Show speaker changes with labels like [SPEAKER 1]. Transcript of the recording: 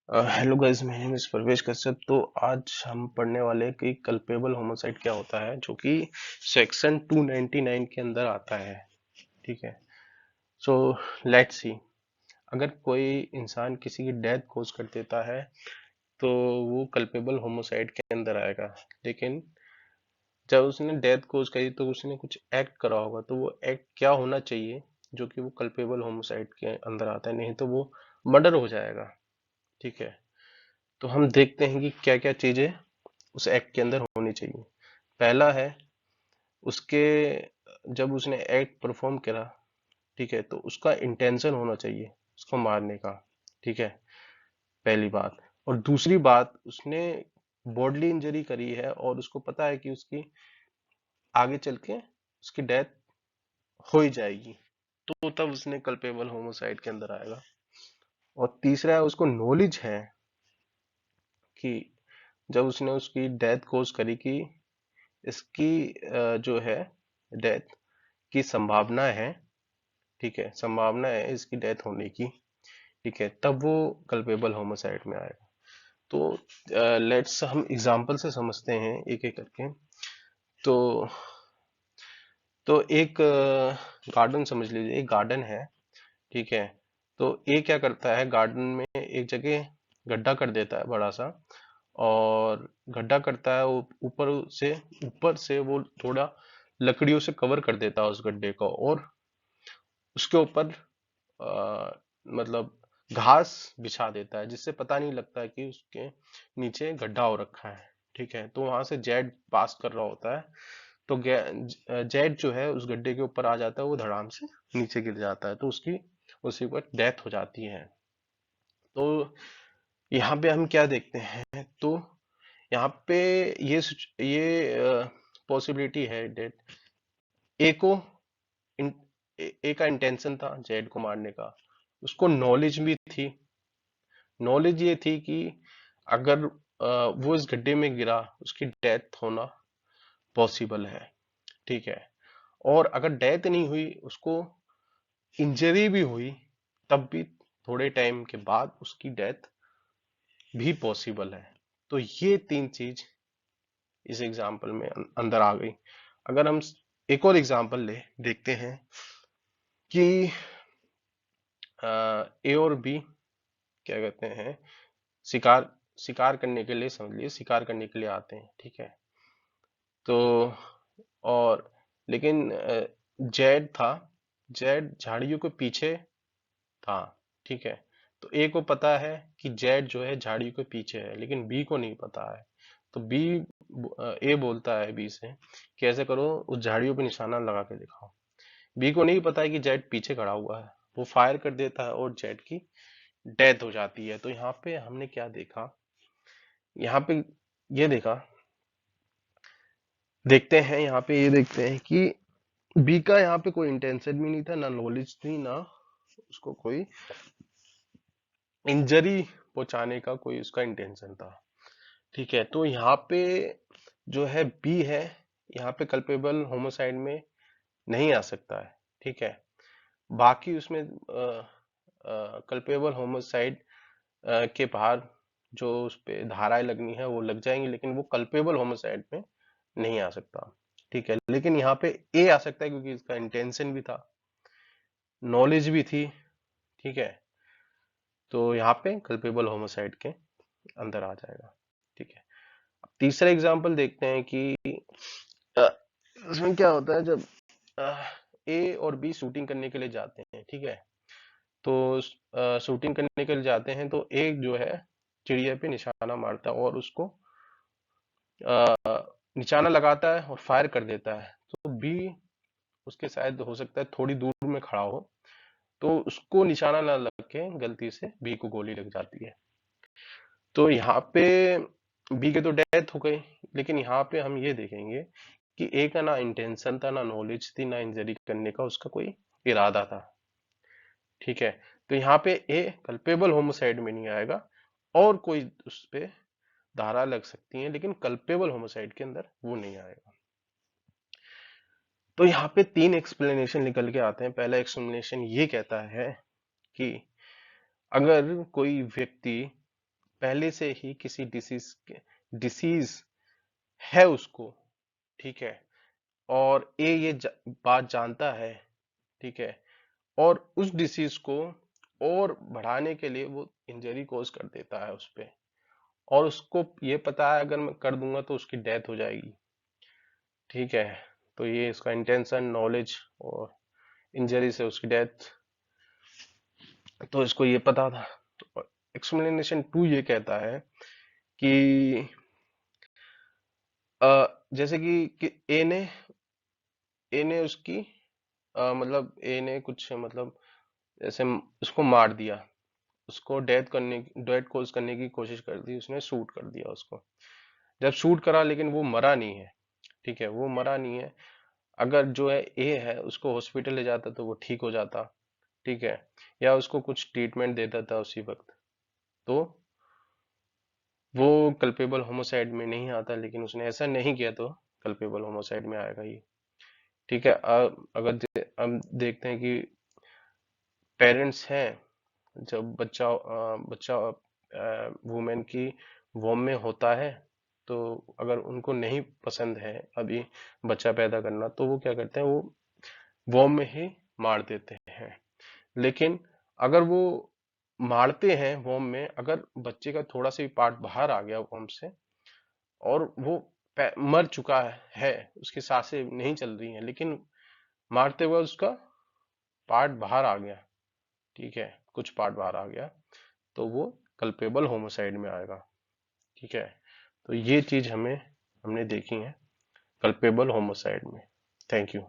[SPEAKER 1] Hello guys, my name is Parvesh Kashyap. तो आज हम पढ़ने वाले हैं कि कल्पेबल होमोसाइड क्या होता है, जो कि सेक्शन 299 के अंदर आता है। ठीक है। सो लेट्स सी, अगर कोई इंसान किसी की डेथ कोज कर देता है तो वो कल्पेबल होमोसाइड के अंदर आएगा। लेकिन जब उसने डेथ कोज करी तो उसने कुछ एक्ट करा होगा, तो वो एक्ट क्या होना चाहिए जो कि वो कल्पेबल होमोसाइड के अंदर आता है, नहीं तो वो मर्डर हो जाएगा। ठीक है। तो हम देखते हैं कि क्या क्या चीजें उस एक्ट के अंदर होनी चाहिए। पहला है, उसके जब उसने एक्ट परफॉर्म करा, ठीक है, तो उसका इंटेंशन होना चाहिए उसको मारने का। ठीक है, पहली बात। और दूसरी बात, उसने बॉडली इंजरी करी है और उसको पता है कि उसकी आगे चल के उसकी डेथ हो ही जाएगी, तो तब उसने कल्पेबल होमोसाइड के अंदर आएगा। और तीसरा है, उसको नॉलेज है कि जब उसने उसकी डेथ कोज करी कि इसकी जो है डेथ की संभावना है, ठीक है, संभावना है इसकी डेथ होने की, ठीक है, तब वो कल्पेबल होमोसाइड में आएगा। तो लेट्स हम एग्जांपल से समझते हैं एक एक करके। तो एक गार्डन समझ लीजिए, एक गार्डन है। ठीक है। तो ये क्या करता है, गार्डन में एक जगह गड्ढा कर देता है बड़ा सा, और गड्ढा करता है वो ऊपर से वो थोड़ा लकड़ियों से कवर कर देता है उस गड्ढे को, और उसके ऊपर मतलब घास बिछा देता है, जिससे पता नहीं लगता है कि उसके नीचे गड्ढा हो रखा है। ठीक है। तो वहां से जेट पास कर रहा होता है, तो जेट जो है उस गड्ढे के ऊपर आ जाता है, वो धड़ाम से नीचे गिर जाता है, तो उसकी उसी पर डेथ हो जाती है। तो यहाँ पे हम क्या देखते हैं, तो यहाँ पे ये पॉसिबिलिटी है डेट ए को इन, ए का इंटेंशन था जेड को मारने का, उसको नॉलेज भी थी। नॉलेज ये थी कि अगर वो इस गड्ढे में गिरा, उसकी डेथ होना पॉसिबल है। ठीक है। और अगर डेथ नहीं हुई, उसको इंजरी भी हुई, तब भी थोड़े टाइम के बाद उसकी डेथ भी पॉसिबल है। तो ये तीन चीज इस एग्जाम्पल में अंदर आ गई। अगर हम एक और एग्जाम्पल देखते हैं कि ए और बी क्या कहते हैं, शिकार शिकार करने के लिए, समझ लिए शिकार करने के लिए आते हैं। ठीक है। तो और लेकिन जेड था, जेड झाड़ियों के पीछे था। ठीक है। तो ए को पता है कि जेड जो है झाड़ियों के पीछे है, लेकिन बी को नहीं पता है। तो ए बोलता है बी से कि ऐसे करो, उस झाड़ियों पे निशाना लगा के दिखाओ। बी को नहीं पता है कि जेड पीछे खड़ा हुआ है, वो फायर कर देता है और जेड की डेथ हो जाती है। तो यहाँ पे हमने क्या देखा, यहाँ पे ये देखते हैं, यहाँ पे ये देखते हैं कि बी का यहाँ पे कोई इंटेंशन भी नहीं था, ना नॉलेज थी, ना उसको कोई इंजरी पहुंचाने का कोई उसका इंटेंशन था। ठीक है। तो यहाँ पे जो है बी है, यहाँ पे कल्पेबल होमोसाइड में नहीं आ सकता है। ठीक है। बाकी उसमें कल्पेबल होमोसाइड के बाहर जो उस पे धाराएं लगनी है वो लग जाएंगी, लेकिन वो कल्पेबल होमोसाइड में नहीं आ सकता। ठीक है। लेकिन यहाँ पे ए आ सकता है, क्योंकि इसका इंटेंशन भी था, नॉलेज भी थी। ठीक है। तो यहाँ पे कल्पेबल होमोसाइड के अंदर आ जाएगा। ठीक है। अब तीसरा एग्जांपल देखते हैं कि अ, इसमें क्या होता है, जब ए और बी शूटिंग करने के लिए जाते हैं। ठीक है। तो शूटिंग करने के लिए जाते हैं, तो एक जो है चिड़िया पे निशाना मारता है और उसको निशाना लगाता है और फायर कर देता है। तो बी उसके शायद हो सकता है थोड़ी दूर में खड़ा हो, तो उसको निशाना ना लग के गलती से बी को गोली लग जाती है। तो यहाँ पे बी के तो डेथ हो गई, लेकिन यहाँ पे हम ये देखेंगे कि ए का ना इंटेंशन था, ना नॉलेज थी, ना इंजरी करने का उसका कोई इरादा था। ठीक है। तो यहाँ पे ए कल्पेबल होमोसाइड में नहीं आएगा, और कोई उस पे धारा लग सकती है, लेकिन कल्पेबल होमोसाइड के अंदर वो नहीं आएगा। तो यहाँ पे तीन एक्सप्लेनेशन निकल के आते हैं। पहला एक्सप्लेनेशन ये कहता है कि अगर कोई व्यक्ति पहले से ही किसी डिसीज है उसको, ठीक है, और ये बात जानता है, ठीक है, और उस डिसीज को और बढ़ाने के लिए वो इंजरी कॉज कर देता है उस पे, और उसको ये पता है अगर मैं कर दूंगा तो उसकी डेथ हो जाएगी, ठीक है। तो ये इसका इंटेंशन, नॉलेज और इंजरी से उसकी डेथ, तो इसको ये पता था। तो एक्सप्लेनेशन 2 ये कहता है कि जैसे कि ए ने उसकी मतलब ए ने कुछ मतलब जैसे उसको मार दिया, उसको डेथ कोज करने की कोशिश कर दी, उसने शूट कर दिया उसको। जब शूट करा लेकिन वो मरा नहीं है, ठीक है, वो मरा नहीं है। अगर जो है ए है उसको हॉस्पिटल ले जाता तो वो ठीक हो जाता, ठीक है, या उसको कुछ ट्रीटमेंट देता था उसी वक्त, तो वो कल्पेबल होमोसाइड में नहीं आता। लेकिन उसने ऐसा नहीं किया तो कल्पेबल होमोसाइड में आएगा ये, ठीक है। हम देखते हैं कि पेरेंट्स हैं, जब बच्चा वुमेन की वॉम में होता है, तो अगर उनको नहीं पसंद है अभी बच्चा पैदा करना, तो वो क्या करते हैं, वो वॉम में ही मार देते हैं। लेकिन अगर वो मारते हैं वॉम में, अगर बच्चे का थोड़ा सा भी पार्ट बाहर आ गया वॉम से और वो मर चुका है, उसकी सांसें नहीं चल रही हैं, लेकिन मारते हुए उसका पार्ट बाहर आ गया, ठीक है, कुछ पार्ट बाहर आ गया, तो वो कल्पेबल होमोसाइड में आएगा, ठीक है। तो ये चीज हमने देखी है कल्पेबल होमोसाइड में। Thank you.